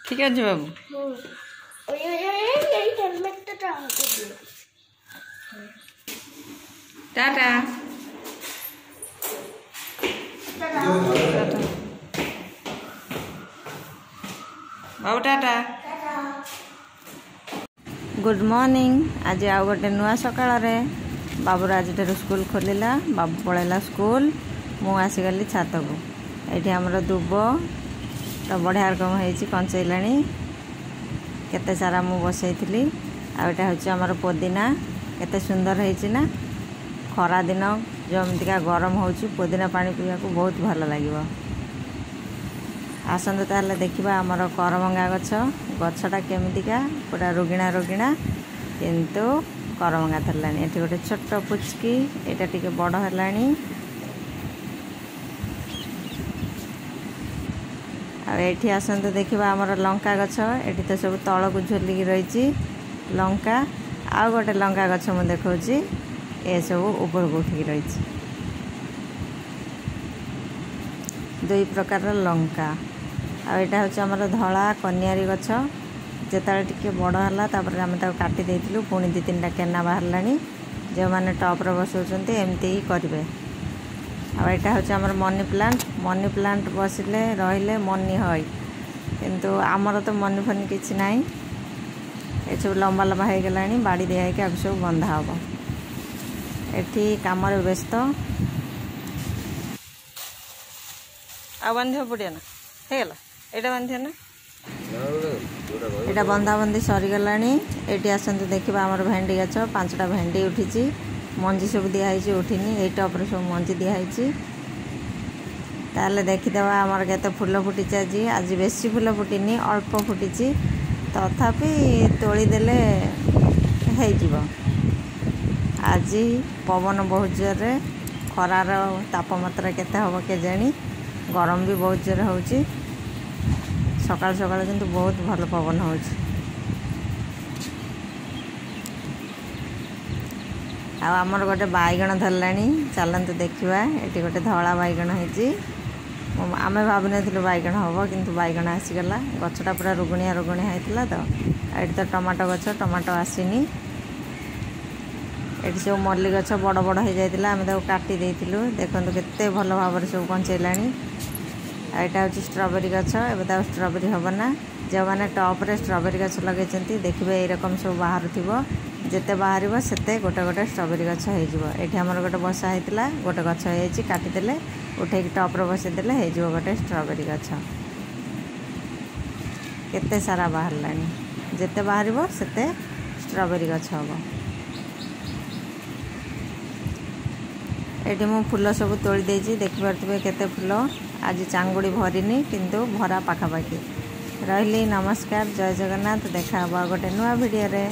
ठीक है बाबू टाटा बाबू tata good morning आज आउ गोटे नुआ सकाळ बाबूर आज स्कूल खोलिला बाबू पलैला स्कूल मु आसीगली छात को ये आमर दुब तो बढ़िया रकम हो कंचैला केते सारा मु बसई आटा हूँ आमर पुदीना केते सुंदर होना खरा दिन जमतिका गरम हो पुदीना पानी पीवा को बहुत भल लगे आसत ताले देखा आमर करमंगा गछटा केमितिका पूरा रोगिणा रोगिणा किंतु करमंगा धरलानी ये गोटे छोट पुचकी यहाँ टी बड़ है आठी आसतु देखा आमर लंका गछ ये तो सब तल को झुलिक रही लंका आउ गोटे लंका गछ मु देखा ये सब ऊपर को उठिक रही दुई प्रकार लंका आटा हूँ आमर धला कनियारी गछ जिते टी बड़ है आम काटी देलु पुणी दी तीन केना बाहर जो मैंने टप्रे बसाऊँ एमती ही करेंगे आटा हूँ आमर मनी प्लांट बसिले रहिले मनी हई किंतु आमर तो मनी फनी किसी ना ये सब लंबा लंबा हो गला बाड़ी दिखाई आगे सब बंधा हम एटी कम व्यस्त आ बांध पड़िया ना होगला यहाँ बांधिया ना यहाँ बंधाबंधी सरीगला ये आसतु देखा आमर भेंडी गछ 5टा भेंडी उठी मंजी सब दिखाई उठिनी ये टप्रे सब मंजी दिखाई ताले देखीदे आमर केते फूल फुटी आज बेसी फूल फुटिनी अल्प फुटी तथापि तोलीदेले आज पवन बहुत जोर खरार तापमात्रा केते हम केजाणी गरम भी बहुत जोर हो सकाल सकाल किंतु बहुत भल पवन हो आमर गोटे बैगण धरला चलतु देखा ये गोटे धला बैगण होती आम भावुन बैगण हम किंतु बैगण आसीगला गछटा पूरा रुगुणिया रुगुणिया होता तो ये तो टमाटो गछ टमाटो आसीनी ये सब मल्ली गछ बड़ बड़ हो जाता आम काटी देलु देखो केते भल भाव सब कंचैला यहाँ हूँ स्ट्रॉबेरी गछ ए स्ट्रॉबेरी हम ना जो मैंने टप्रे स्ट्रॉबेरी गछ लगे देखिए ये रकम सब बाहर थी जिते बाहर से गोटे गोटे स्ट्रॉबेरी गछ हो आमर गोटे बसा होता गोटे गछ हो काटिदेले उठे टप्रे बसईदेले हो गोटे स्ट्रॉबेरी गछ केते सारा बाहर जिते बाहर से स्ट्रॉबेरी गछ हम ये मु फूल सब तोड़ी देछि देखिपे केते फूल आज चांगुड़ी भरिनी किंतु भरा पाखापाखि रही नमस्कार जय जगन्नाथ देखा गोटे नुआ वीडियो रे।